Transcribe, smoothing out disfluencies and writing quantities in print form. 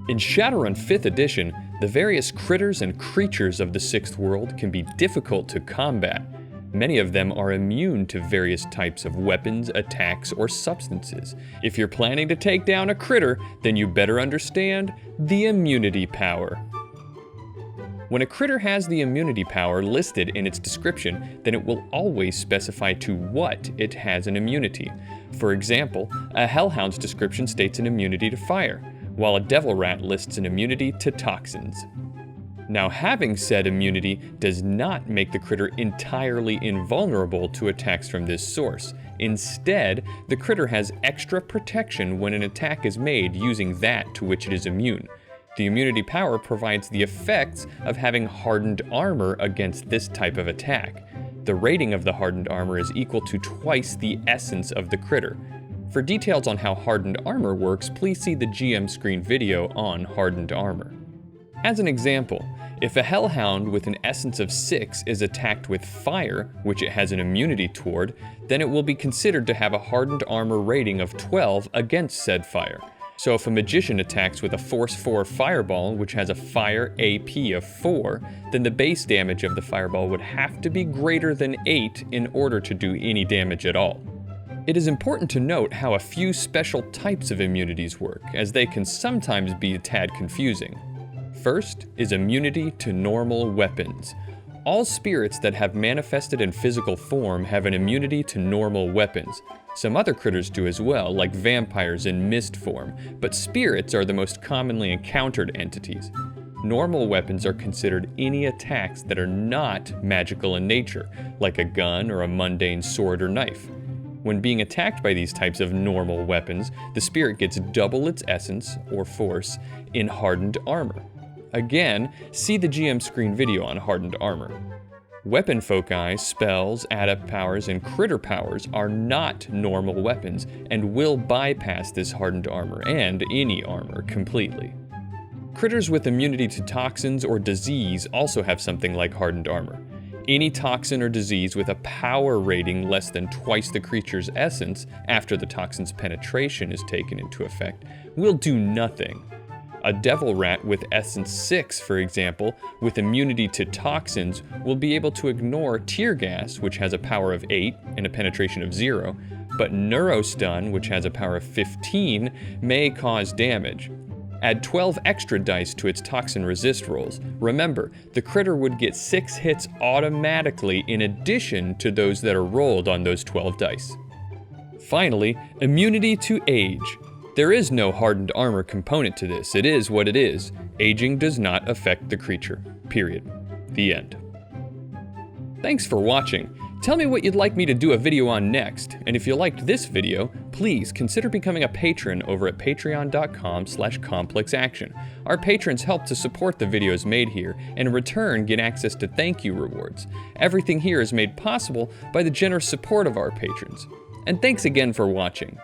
In Shadowrun 5th edition, the various critters and creatures of the 6th world can be difficult to combat. Many of them are immune to various types of weapons, attacks, or substances. If you're planning to take down a critter, then you better understand the immunity power. When a critter has the immunity power listed in its description, then it will always specify to what it has an immunity. For example, a hellhound's description states an immunity to fire, while a devil rat lists an immunity to toxins. Now, having said immunity does not make the critter entirely invulnerable to attacks from this source. Instead, the critter has extra protection when an attack is made using that to which it is immune. The immunity power provides the effects of having hardened armor against this type of attack. The rating of the hardened armor is equal to twice the essence of the critter. For details on how hardened armor works, please see the GM screen video on hardened armor. As an example, if a hellhound with an essence of 6 is attacked with fire, which it has an immunity toward, then it will be considered to have a hardened armor rating of 12 against said fire. So if a magician attacks with a Force 4 fireball, which has a fire AP of 4, then the base damage of the fireball would have to be greater than 8 in order to do any damage at all. It is important to note how a few special types of immunities work, as they can sometimes be a tad confusing. First is immunity to normal weapons. All spirits that have manifested in physical form have an immunity to normal weapons. Some other critters do as well, like vampires in mist form, but spirits are the most commonly encountered entities. Normal weapons are considered any attacks that are not magical in nature, like a gun or a mundane sword or knife. When being attacked by these types of normal weapons, the spirit gets double its essence, or force, in hardened armor. Again, see the GM screen video on hardened armor. Weapon foci, spells, adept powers, and critter powers are not normal weapons and will bypass this hardened armor and any armor completely. Critters with immunity to toxins or disease also have something like hardened armor. Any toxin or disease with a power rating less than twice the creature's essence after the toxin's penetration is taken into effect will do nothing. A devil rat with essence 6, for example, with immunity to toxins will be able to ignore tear gas, which has a power of 8 and a penetration of 0, but neurostun, which has a power of 15, may cause damage. Add 12 extra dice to its toxin resist rolls. Remember, the critter would get 6 hits automatically in addition to those that are rolled on those 12 dice. Finally, immunity to age. There is no hardened armor component to this. It is what it is. Aging does not affect the creature. Period. The end. Thanks for watching. Tell me what you'd like me to do a video on next, and if you liked this video, please consider becoming a patron over at patreon.com/complexaction. Our patrons help to support the videos made here, and in return get access to thank you rewards. Everything here is made possible by the generous support of our patrons. And thanks again for watching.